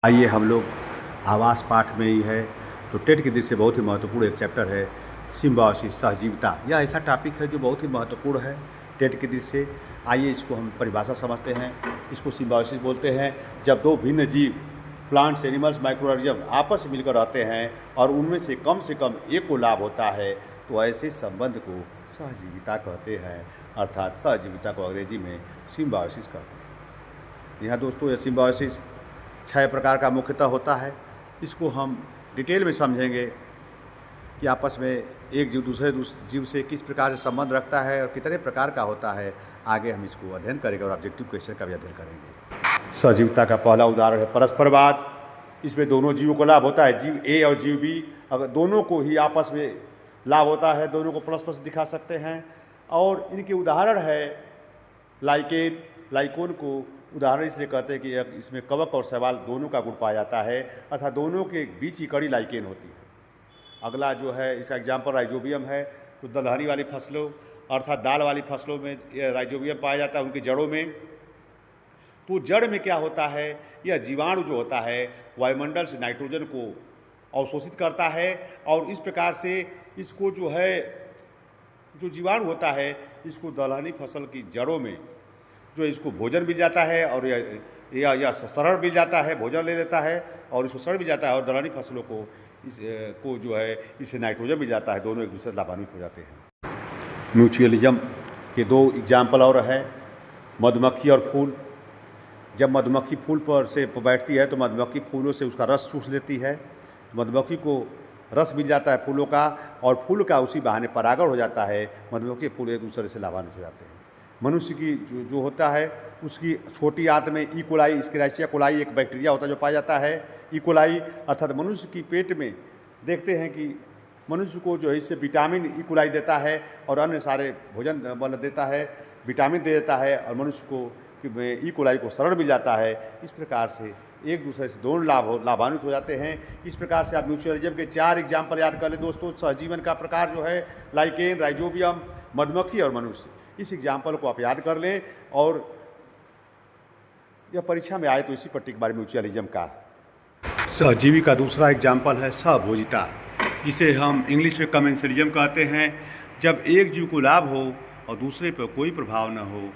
आइए हम लोग आवास पाठ में ही है जो टेट की दृष्टि से बहुत ही महत्वपूर्ण एक चैप्टर है सिम्बायोसिस सहजीविता। यह ऐसा टॉपिक है जो बहुत ही महत्वपूर्ण है टेट की दृष्टि से। आइए इसको हम परिभाषा समझते हैं। इसको सिम्बायोसिस बोलते हैं जब दो भिन्न जीव प्लांट्स एनिमल्स माइक्रोऑर्गेनिज्म आपस में मिलकर रहते हैं और उनमें से कम एक को लाभ होता है तो ऐसे संबंध को सहजीविता कहते हैं, अर्थात सहजीविता को अंग्रेजी में सिम्बायोसिस कहते हैं। यहाँ दोस्तों यह सिम्बायोसिस 6 प्रकार का मुख्यतः होता है। इसको हम डिटेल में समझेंगे कि आपस में एक जीव दूसरे जीव से किस प्रकार से संबंध रखता है और कितने प्रकार का होता है। आगे हम इसको अध्ययन करेंगे और ऑब्जेक्टिव क्वेश्चन का भी अध्ययन करेंगे। सहजीविता का पहला उदाहरण है परस्परवाद। इसमें दोनों जीवों को लाभ होता है, जीव ए और जीव बी, अगर दोनों को ही आपस में लाभ होता है, दोनों को परस्पर से दिखा सकते हैं। और इनके उदाहरण है लाइकेन। लाइकोन को उदाहरण इसलिए कहते हैं कि इसमें कवक और शैवाल दोनों का गुण पाया जाता है, अर्थात दोनों के बीच की कड़ी लाइकेन होती है। अगला जो है इसका एग्जाम्पल राइजोबियम है। तो दलहनी वाली फसलों अर्थात दाल वाली फसलों में राइजोबियम पाया जाता है उनकी जड़ों में। तो जड़ में क्या होता है, यह जीवाणु जो होता है वायुमंडल से नाइट्रोजन को अवशोषित करता है और इस प्रकार से इसको जो जीवाणु होता है इसको दलहनी फसल की जड़ों में जो इसको भोजन मिल जाता है और यह शरण मिल जाता है, भोजन ले लेता है और इसको शरण मिल जाता है और दलहनी फसलों को जो है इससे नाइट्रोजन मिल जाता है, दोनों एक दूसरे से लाभान्वित हो जाते हैं। म्यूचुअलिज्म के 2 एग्जाम्पल और है, मधुमक्खी और फूल। जब मधुमक्खी फूल पर से बैठती है तो मधुमक्खी फूलों से उसका रस चूस लेती है, तो मधुमक्खी को रस मिल जाता है फूलों का और फूल का उसी बहाने परागण हो जाता है, मधुमक्खी फूल एक दूसरे से लाभान्वित हो जाते हैं। मनुष्य की जो होता है उसकी छोटी आंत में ई कोलाई एस्केरिचिया कोलाई एक बैक्टीरिया होता है जो पाया जाता है। ई कोलाई अर्थात मनुष्य की पेट में देखते हैं कि मनुष्य को जो है इससे विटामिन ई कोलाई देता है और अन्य सारे भोजन बल देता है, विटामिन दे देता है और मनुष्य को ई कोलाई को शरण मिल जाता है। इस प्रकार से एक दूसरे से दोनों लाभान्वित हो जाते हैं। इस प्रकार से आप म्यूचुअलिज्म के 4 एग्जाम्पल याद कर लें दोस्तों। सहजीवन का प्रकार जो है लाइकेन, राइजोबियम, मधुमक्खी और मनुष्य। इस एग्जाम्पल को आप याद कर लें और यह परीक्षा में आए तो इसी पर टिक बार म्यूचुअलिज्म का। सहजीवी का दूसरा एग्जाम्पल है सहभोजिता, जिसे हम इंग्लिश में कमेंसलिज्म कहते हैं। जब एक जीव को लाभ हो और दूसरे पर कोई प्रभाव न हो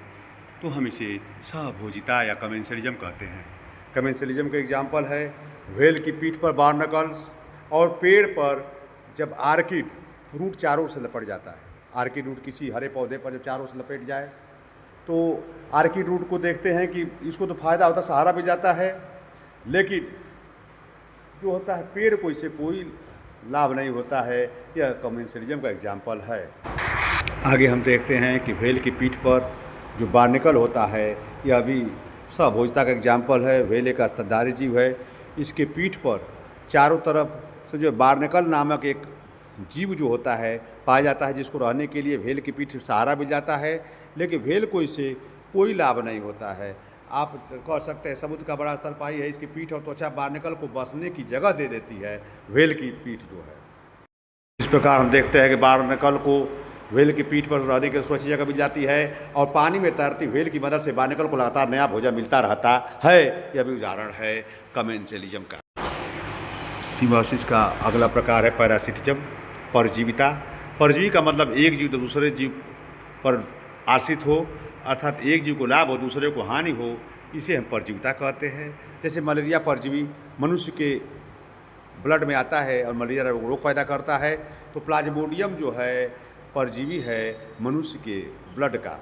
तो हम इसे सहभोजिता या कमेंसलिज्म कहते हैं। कमेंसलिज्म का एग्जाम्पल है व्हेल की पीठ पर बार्नकल्स और पेड़ पर जब आर्किड रूट चारों से लपट जाता है। आर्किड रूट किसी हरे पौधे पर जब चारों से लपेट जाए तो आर्किड रूट को देखते हैं कि इसको तो फायदा होता है, सहारा मिल जाता है, लेकिन जो होता है पेड़ को इससे कोई लाभ नहीं होता है। यह कमेंसलिज्म का एग्जाम्पल है। आगे हम देखते हैं कि व्हेल की पीठ पर जो बार्निकल होता है यह भी सहभोजिता का एग्जाम्पल है। व्हेल एक स्तनधारी जीव है। इसके पीठ पर चारों तरफ से जो बार्निकल नामक एक जीव जो होता है पाया जाता है, जिसको रहने के लिए व्हेल की पीठ सहारा मिल जाता है, लेकिन व्हेल को इससे कोई लाभ नहीं होता है। आप कह सकते हैं समुद्र का बड़ा स्तनपायी है, इसकी पीठ और त्वचा बार्निकल को बसने की जगह दे देती है, व्हेल की पीठ जो है। इस प्रकार हम देखते हैं कि बार्निकल को व्हेल की पीठ पर रहने की सुरक्षित जगह मिल जाती है और पानी में तैरती व्हेल की मदद से बार्निकल को लगातार नया भोजन मिलता रहता है। यह भी उदाहरण है कमेंसलिज्म का। सिम्बायोसिस का अगला प्रकार है पैरासिटिज्म, परजीविता। परजीवी का मतलब एक जीव दूसरे जीव पर आश्रित हो, अर्थात एक जीव को लाभ हो दूसरे को हानि हो, इसे हम परजीविता कहते हैं। जैसे मलेरिया परजीवी मनुष्य के ब्लड में आता है और मलेरिया रोग पैदा करता है, तो प्लाज्मोडियम जो है परजीवी है मनुष्य के ब्लड का।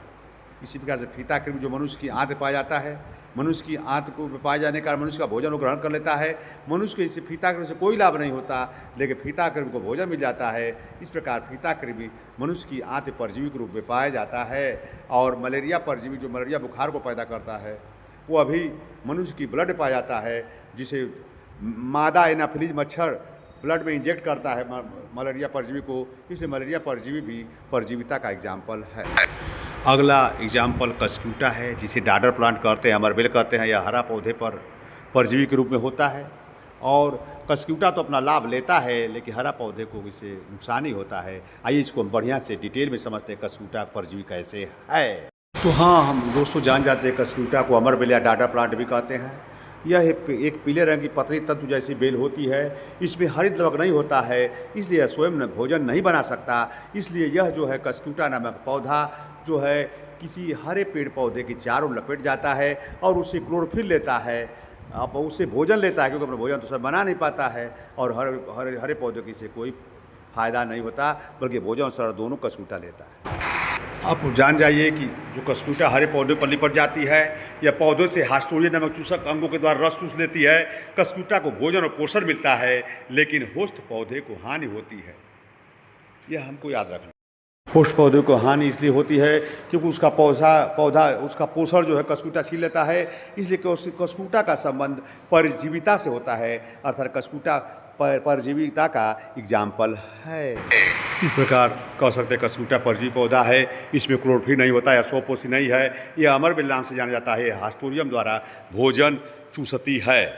इसी प्रकार से फीताकृमि जो मनुष्य की आंत पाया जाता है, मनुष्य की आंत को पाए जाने के कारण मनुष्य का भोजन को ग्रहण कर लेता है। मनुष्य को इससे फीताकृमि से कोई लाभ नहीं होता, लेकिन फीताकृमि को भोजन मिल जाता है। इस प्रकार फीताकृमि मनुष्य की आंत परजीवी के रूप में पाया जाता है। और मलेरिया परजीवी जो मलेरिया बुखार को पैदा करता है वो अभी मनुष्य की ब्लड पाया जाता है, जिसे मादा एनाफिलीज मच्छर ब्लड में इंजेक्ट करता है मलेरिया परजीवी को, इसलिए मलेरिया परजीवी भी परजीविता का एग्जाम्पल है। अगला एग्जाम्पल कस्क्यूटा है, जिसे डाडर प्लांट कहते हैं, अमरबेल कहते हैं। यह हरा पौधे पर परजीवी के रूप में होता है और कस्क्यूटा तो अपना लाभ लेता है, लेकिन हरा पौधे को इससे नुकसान ही होता है। आइए इसको हम बढ़िया से डिटेल में समझते हैं कस्क्यूटा परजीवी कैसे है। तो हाँ, हम दोस्तों जान जाते हैं कस्क्यूटा को अमरबेल या डाडर प्लांट भी कहते हैं। यह एक पीले रंग की पतली तंतु जैसी बेल होती है। इसमें हरित लवक नहीं होता है, इसलिए यह स्वयं भोजन नहीं बना सकता। इसलिए यह जो है कस्क्यूटा नामक पौधा जो है किसी हरे पेड़ पौधे की चारों लपेट जाता है और उससे क्लोरोफिल लेता है। अब उससे भोजन लेता है, क्योंकि अपना भोजन तो सब बना नहीं पाता है और हरे पौधे की से कोई फ़ायदा नहीं होता, बल्कि भोजन और शरण दोनों कस्क्यूटा लेता है। आप जान जाइए कि जो कस्क्यूटा हरे पौधे पर लिपट जाती है, यह पौधों से हास्टोरिया नामक चूसक अंगों के द्वारा रस चूस लेती है। कस्क्यूटा को भोजन और पोषण मिलता है, लेकिन होस्ट पौधे को हानि होती है। यह हमको याद रखना। होस्ट पौधे को हानि इसलिए होती है क्योंकि उसका पौधा उसका पोषण जो है कस्क्यूटा छीन लेता है। इसलिए कस्क्यूटा का संबंध परजीविता से होता है, अर्थात कस्क्यूटा परजीविता का एग्जाम्पल है। इस प्रकार कह सकते हैं कस्क्यूटा परजीवी पौधा है। इसमें क्लोरोफिल नहीं होता है, स्वपोषी नहीं है। यह अमरबेल नाम से जाना जाता है। हास्टोरियम द्वारा भोजन चूसती है।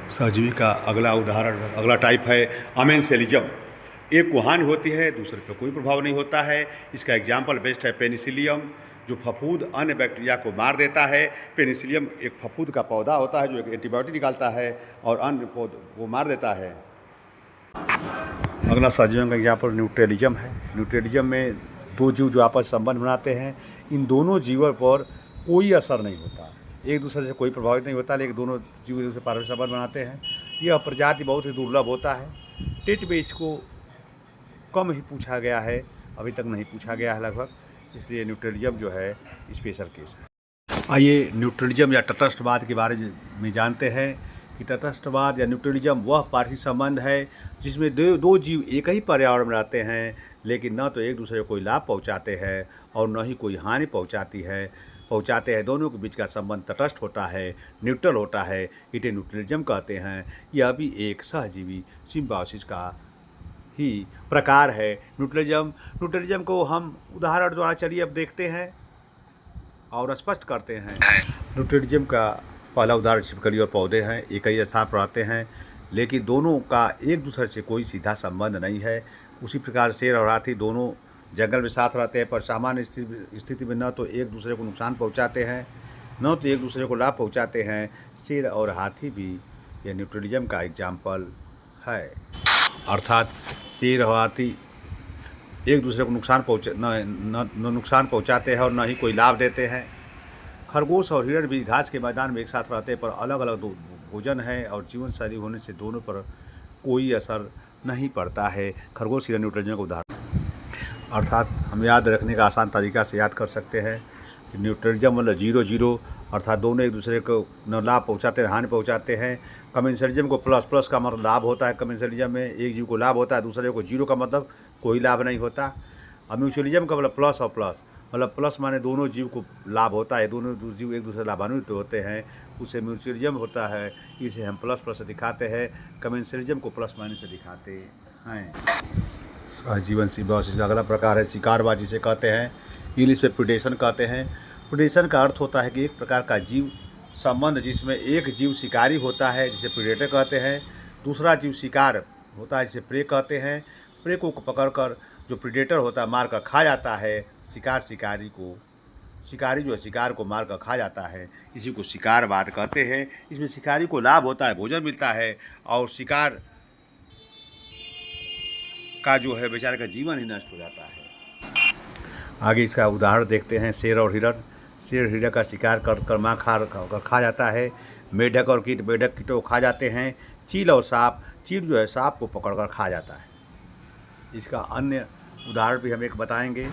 सहजीवी का अगला टाइप है अमेंसेलिज्म। एक को हानि होती है, दूसरे पर कोई प्रभाव नहीं होता है। इसका एग्जाम्पल बेस्ट है पेनिसिलियम, जो फफूंद अन्य बैक्टीरिया को मार देता है। पेनिसिलियम एक फफूंद का पौधा होता है जो एक एंटीबायोटिक निकालता है और अन्य पौधों को मार देता है। अगला सहजीवियों का एग्जाम्पल न्यूट्रलिज्म है। न्यूट्रलिज्म में दो जीव जो आपस संबंध बनाते हैं, इन दोनों जीवों पर कोई असर नहीं होता, एक दूसरे से कोई प्रभावित नहीं होता, लेकिन दोनों जीव एक दूसरे पारस्परिक संबंध बनाते हैं। यह प्रजाति बहुत ही दुर्लभ होता है। टेट में इसको कम ही पूछा गया है, अभी तक नहीं पूछा गया है लगभग, इसलिए न्यूट्रलिज्म जो है स्पेशल केस है। आइए न्यूट्रलिज्म या तटस्थवाद के बारे में जानते हैं कि तटस्थवाद या न्यूट्रलिज्म वह पारस्परिक संबंध है जिसमें दो जीव एक ही पर्यावरण में रहते हैं, लेकिन न तो एक दूसरे को कोई लाभ पहुंचाते हैं और न ही कोई हानि पहुंचाते हैं। दोनों के बीच का संबंध तटस्थ होता है, न्यूट्रल होता है। इसे न्यूट्रलिज्म कहते हैं। यह भी एक सहजीवी सिम्बायोसिस का ही प्रकार है। न्यूट्रलिज्म को हम उदाहरण द्वारा चलिए अब देखते हैं और स्पष्ट करते हैं। न्यूट्रलिज्म का पहला उदाहरण छिपकली और पौधे हैं। एक ही स्थान पर रहते हैं, लेकिन दोनों का एक दूसरे से कोई सीधा संबंध नहीं है। उसी प्रकार शेर और हाथी दोनों जंगल में साथ रहते हैं, पर सामान्य स्थिति में न तो एक दूसरे को नुकसान पहुंचाते हैं, न तो एक दूसरे को लाभ पहुंचाते हैं। शेर और हाथी भी यह न्यूट्रलिज्म का एग्जाम्पल है, अर्थात शेर और हाथी एक दूसरे को नुकसान पहुंचाते हैं और न ही कोई लाभ देते हैं। खरगोश और हिरण भी घास के मैदान में एक साथ रहते हैं, पर अलग अलग भोजन है और जीवन शैली होने से दोनों पर कोई असर नहीं पड़ता है। खरगोश हिरण न्यूट्रलिज्म का उदाहरण, अर्थात हम याद रखने का आसान तरीका से याद कर सकते हैं कि न्यूट्रलिज्म मतलब 0-0, अर्थात दोनों एक दूसरे को न लाभ पहुँचाते हैं हानि पहुँचाते हैं। कमेंसलिज्म को प्लस का मतलब लाभ होता है। कमेंसलिज्म में एक जीव को लाभ होता है, दूसरे को 0 का मतलब कोई लाभ नहीं होता। और म्यूचुअलिज्म का मतलब प्लस और प्लस, मतलब प्लस माने दोनों जीव को लाभ होता है, दोनों जीव एक दूसरे लाभान्वित होते हैं, उसे म्यूचुअलिज्म होता है। इसे हम प्लस से दिखाते हैं, कमेंसलिज्म को प्लस माइनस से दिखाते हैं। सहजीवन सिम्बायोसिस का अगला प्रकार है शिकारवाद, जिसे कहते हैं इंग्लिश में प्रीडेशन कहते हैं। प्रीडेशन का अर्थ होता है कि एक प्रकार का जीव संबंध जिसमें एक जीव शिकारी होता है जिसे प्रीडेटर कहते हैं, दूसरा जीव शिकार होता है जिसे प्रे कहते हैं। प्रे को पकड़कर जो प्रीडेटर होता है मार कर खा जाता है। शिकारी जो है शिकार को मार कर खा जाता है, इसी को शिकारवाद कहते हैं। इसमें शिकारी को लाभ होता है, भोजन मिलता है, और शिकार का जो है बेचारे का जीवन ही नष्ट हो जाता है। आगे इसका उदाहरण देखते हैं शेर और हिरण। शेर हिरण का शिकार कर मार खा जाता है। मेढक और कीट मेढक कीटों को खा जाते हैं। चील और सांप, चील जो है सांप को पकड़कर खा जाता है। इसका अन्य उदाहरण भी हम एक बताएंगे।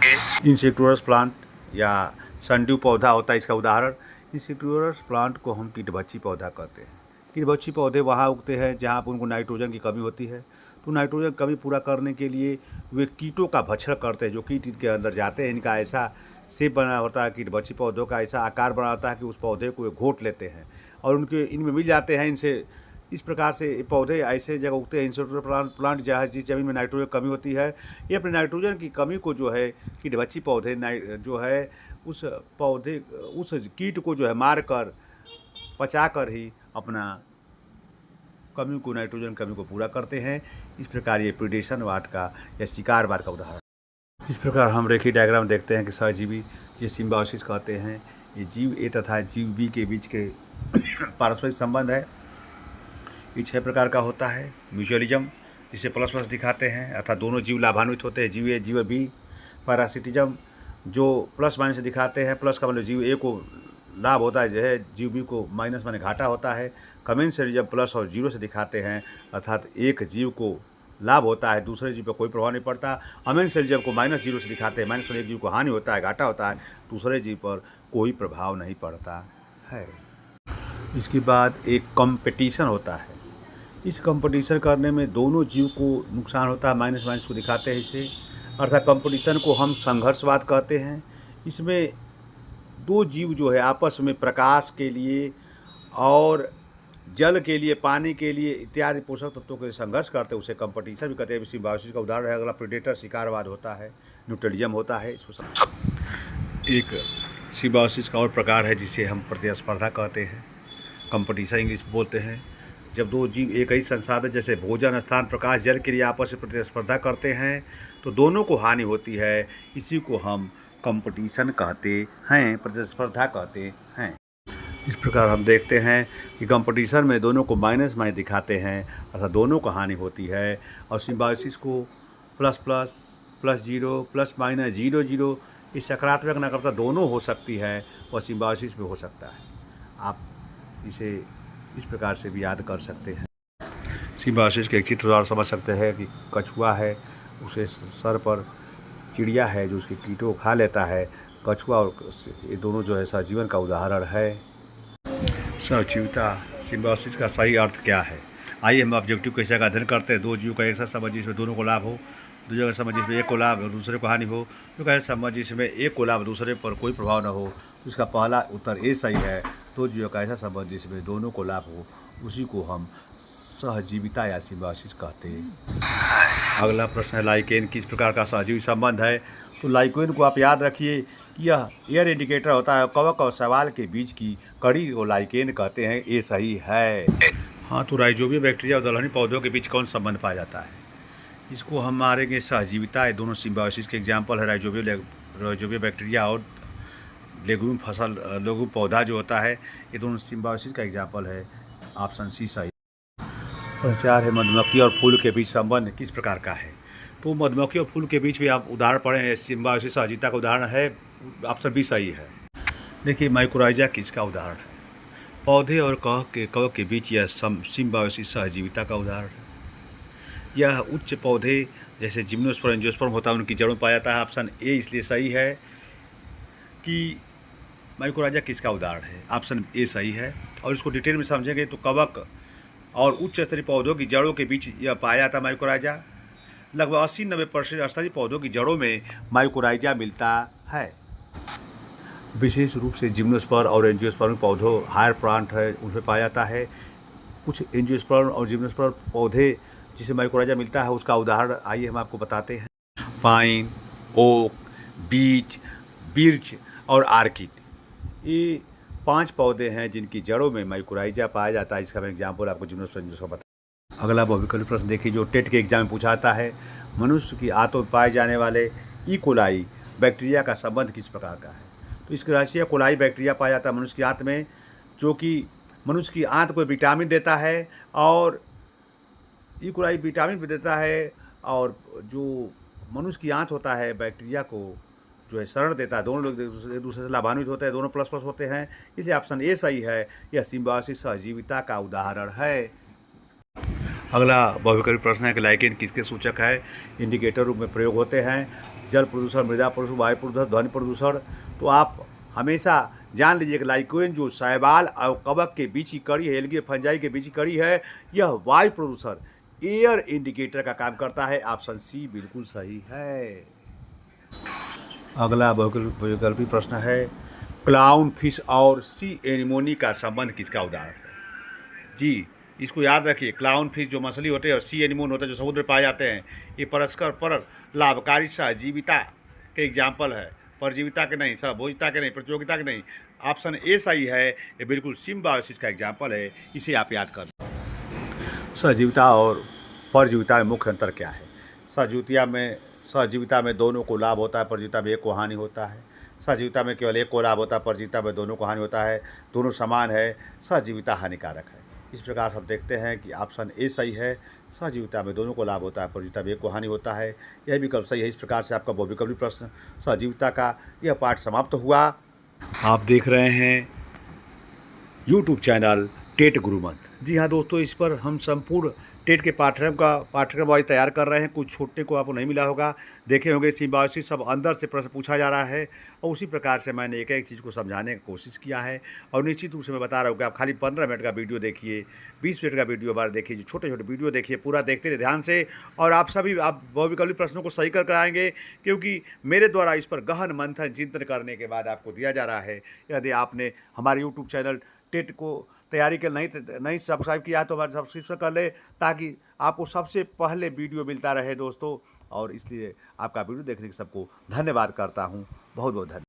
इंसेक्टिवोरस प्लांट या संड्यू पौधा होता है इसका उदाहरण। इंसेक्टिवोरस प्लांट को हम कीटभक्षी पौधा कहते हैं। कीटभक्षी पौधे वहाँ उगते हैं जहाँ पर उनको नाइट्रोजन की कमी होती है, तो नाइट्रोजन कमी पूरा करने के लिए वे कीटों का भक्षण करते हैं, जो कीट इनके अंदर जाते हैं। इनका ऐसा शेप बना होता है, कीटभक्षी पौधों का ऐसा आकार बना होता है कि उस पौधे को घोट लेते हैं और इनमें मिल जाते हैं। इनसे इस प्रकार से पौधे ऐसे जगह उगते हैं इंसेक्टिवोरस प्लांट जहाँ जिस जमीन में नाइट्रोजन कमी होती है, ये अपने नाइट्रोजन की कमी को जो है कीटभक्षी पौधे जो है उस कीट को जो है मार कर पचा कर ही अपना कमी को नाइट्रोजन कमी को पूरा करते हैं। इस प्रकार ये प्रीडेशनवाद का या शिकारवाद का उदाहरण। इस प्रकार हम रेखीय डायग्राम देखते हैं कि सहजीवी जिसे सिम्बायोसिस कहते हैं, ये जीव ए तथा जीव बी के बीच के पारस्परिक संबंध है, ये 6 प्रकार का होता है। म्यूचुअलिज्म, जिसे प्लस प्लस दिखाते हैं, अर्थात दोनों जीव लाभान्वित होते हैं, जीव ए जीव बी। पैरासिटिज्म, जो प्लस माइनस से दिखाते हैं, प्लस का मतलब जीव ए को लाभ होता है, जो है जीव बी को माइनस माने घाटा होता है। कमेंसरिज्म, प्लस और जीरो से दिखाते हैं, अर्थात एक जीव को लाभ होता है, दूसरे जीव पर कोई प्रभाव नहीं पड़ता। अमेंसरिज्म को माइनस जीरो से दिखाते हैं, माइनस में एक जीव को हानि होता है, घाटा होता है, दूसरे जीव पर कोई प्रभाव नहीं पड़ता है। इसके बाद एक कंपटीशन होता है। इस कंपटीशन करने में दोनों जीव को नुकसान होता है, माइनस माइनस को दिखाते हैं इसे, अर्थात कंपटीशन को हम संघर्षवाद कहते हैं। इसमें दो जीव जो है आपस में प्रकाश के लिए और जल के लिए, पानी के लिए इत्यादि पोषक तत्वों के लिए संघर्ष करते हैं, उसे कंपटीशन भी कहते हैं। सिम्बायोसिस का उदाहरण है। अगला प्रेडेटर, शिकारवाद होता है, न्यूट्रलिज्म होता है। इसको एक सिम्बायोसिस का और प्रकार है जिसे हम प्रतिस्पर्धा कहते हैं, कंपटीशन इंग्लिश में बोलते हैं। जब दो जीव एक ही संसाधन जैसे भोजन, स्थान, प्रकाश, जल के लिए आपस में प्रतिस्पर्धा करते हैं तो दोनों को हानि होती है। इसी को हम कंपटीशन कहते हैं, प्रतिस्पर्धा कहते हैं। इस प्रकार हम देखते हैं कि कंपटीशन में दोनों को माइनस माइनस दिखाते हैं, अर्थात दोनों को हानि होती है। और सिम्बायोसिस को plus plus, plus zero, plus minus, zero zero, इस सकारात्मक नकारात्मक दोनों हो सकती है और सिम्बायोसिस में हो सकता है। आप इसे इस प्रकार से भी याद कर सकते हैं। सिम्बायोसिस के एक चित्र द्वारा समझ सकते हैं कि कछुआ है, उसे सर पर चिड़िया है जो उसके कीटों को खा लेता है। कछुआ और ये दोनों जो है सहजीवन का उदाहरण है। सहजीविता, सिम्बायोसिस का सही अर्थ क्या है? आइए हम ऑब्जेक्टिव कैसे का अध्ययन करते हैं। दो जीव का एक साथ संबंध जिसमें दोनों को लाभ हो, दूसरे का संबंध जिसमें एक को लाभ और दूसरे को हानि हो, तो कैसे संबंध जिसमें एक को लाभ दूसरे पर कोई प्रभाव न हो। इसका पहला उत्तर ए सही है। दो जीवों का ऐसा संबंध जिसमें दोनों को लाभ हो, उसी को हम सहजीविता या सिम्बायोसिस कहते हैं। अगला प्रश्न है, लाइकेन किस प्रकार का सहजीवी संबंध है? तो लाइकेन को आप याद रखिए कि यह एयर इंडिकेटर होता है। कवक और शैवाल के बीच की कड़ी को लाइकेन कहते हैं। ये सही है। हाँ, तो राइजोबियम बैक्टीरिया और दलहनी पौधों के बीच कौन संबंध पाया जाता है? इसको हम मारेंगे सहजीविता। ये दोनों सिम्बायोसिस के एग्जाम्पल है, राइजोबियम बैक्टीरिया और लेगूम फसल, लेगूम पौधा जो होता है, ये दोनों सिम्बायोसिस का एग्जाम्पल है। ऑप्शन सी सही। प्रचार है, मधुमक्खी और फूल के बीच संबंध किस प्रकार का है? तो मधुमक्खी और फूल के बीच भी आप उदाहरण पढ़ें, सिम्बायोसिस सहजीविता का उदाहरण है। ऑप्शन बी सही है। देखिए, माइकोराइजा किसका उदाहरण है? पौधे और कवक के बीच यह सिम्बायोसिस सहजीविता का उदाहरण है। यह उच्च पौधे जैसे जिम्नोस्पर्म, एंजियोस्पर्म होता है, उनकी जड़ों में पाया जाता है। ऑप्शन ए इसलिए सही है कि माइकोराइजा किसका उदाहरण है। ऑप्शन ए सही है। और इसको डिटेल में समझेंगे तो कवक और उच्च स्तरीय पौधों की जड़ों के बीच यह पाया जाता है माइकोराइजा। लगभग 80-90% स्तरीय पौधों की जड़ों में माइकोराइजा मिलता है। विशेष रूप से जिम्नोस्पर्म और एंजियोस्पर्म पौधों हायर प्लांट है, उनमें पाया जाता है। कुछ एंजियोस्पर्म और जिम्नोस्पर्म पौधे जिसे माइकोराइजा मिलता है, उसका उदाहरण आइए हम आपको बताते हैं। पाइन, ओक, बीच, बिर्च और आर्किड, ये 5 पौधे हैं जिनकी जड़ों में माइकोराइजा पाया जाता है। इसका मैं एग्जाम्पल आपको जिम्नोस्पर्म का बता। अगला बहुविकल्पी प्रश्न देखिए जो टेट के एग्जाम में पूछा जाता है। मनुष्य की आंतों में पाए जाने वाले ई कोलाई बैक्टीरिया का संबंध किस प्रकार का है? तो इसके राशिया कोलाई बैक्टीरिया पाया जाता है मनुष्य की आंत में, जो कि मनुष्य की आंत को विटामिन देता है। और ई कोलाई विटामिन भी देता है, और जो मनुष्य की आंत होता है बैक्टीरिया को जो है शरण देता है। दोनों लोग एक दूसरे से लाभान्वित होते हैं, दोनों प्लस प्लस होते हैं। इसलिए ऑप्शन ए सही है। यह सिम्बायोसिस सहजीविता का उदाहरण है। अगला बहुविकल्पी प्रश्न है कि लाइकेन किसके सूचक है? इंडिकेटर रूप में प्रयोग होते हैं। जल प्रदूषण, मृदा प्रदूषण, वायु प्रदूषण, ध्वनि प्रदूषण। तो आप हमेशा जान लीजिए कि लाइकेन जो शैवाल और कवक के बीच की कड़ी है, एल्गी फंजाई के बीच की कड़ी है, यह वायु प्रदूषण एयर इंडिकेटर का काम करता है। ऑप्शन सी बिल्कुल सही है। अगला बहुविकल्पी प्रश्न है, क्लाउन फिश और सी एनिमोनी का संबंध किसका उदाहरण है? जी, इसको याद रखिए। क्लाउन फिश जो मछली होते हैं और सी एनिमोन होते हैं जो समुद्र में पाए जाते हैं, ये परस्पर पर लाभकारी सहजीविता के एग्जाम्पल है। परजीविता के नहीं, सहभोजिता के नहीं, प्रतियोगिता के नहीं। ऑप्शन ए सही है। ये बिल्कुल सिम्बायोसिस का एग्जाम्पल है। इसे आप याद कर। सहजीविता और परजीविता में मुख्य अंतर क्या है? सहजीविता में दोनों को लाभ होता है, परजीविता में एक को हानि होता है। सहजीविता में केवल एक को लाभ होता है, परजीविता में दोनों को हानि होता है, दोनों समान है, सहजीविता हानिकारक है। इस प्रकार से हम देखते हैं कि ऑप्शन ए सही है, सहजीविता में दोनों को लाभ होता है, परजीविता में एक को हानि होता है, यह विकल्प सही है। इस प्रकार से आपका बहुविकल्पी प्रश्न सहजीविता का यह पाठ समाप्त हुआ। आप देख रहे हैं यूट्यूब चैनल टेट गुरुमंत्र। जी हाँ दोस्तों, इस पर हम संपूर्ण टेट के पाठ्यक्रम वाइज तैयार कर रहे हैं। कुछ छोटे को आपको नहीं मिला होगा, देखे होंगे सिम्बायोसिस, सब अंदर से प्रश्न पूछा जा रहा है और उसी प्रकार से मैंने एक एक चीज़ को समझाने की कोशिश किया है। और निश्चित रूप से मैं बता रहा हूँ कि आप खाली 15 मिनट का वीडियो देखिए, 20 मिनट का वीडियो बार देखिए, जो छोटे छोटे वीडियो देखिए, पूरा देखते रहिए ध्यान से, और आप सभी आप बहुविकल्पी प्रश्नों को सही कर आएंगे, क्योंकि मेरे द्वारा इस पर गहन मंथन चिंतन करने के बाद आपको दिया जा रहा है। यदि आपने हमारे यूट्यूब चैनल टेट को तैयारी के नहीं सब्सक्राइब किया है तो हमारे सब्सक्रिप्शन कर ले, ताकि आपको सबसे पहले वीडियो मिलता रहे दोस्तों। और इसलिए आपका वीडियो देखने के सबको धन्यवाद करता हूँ। बहुत बहुत धन्यवाद।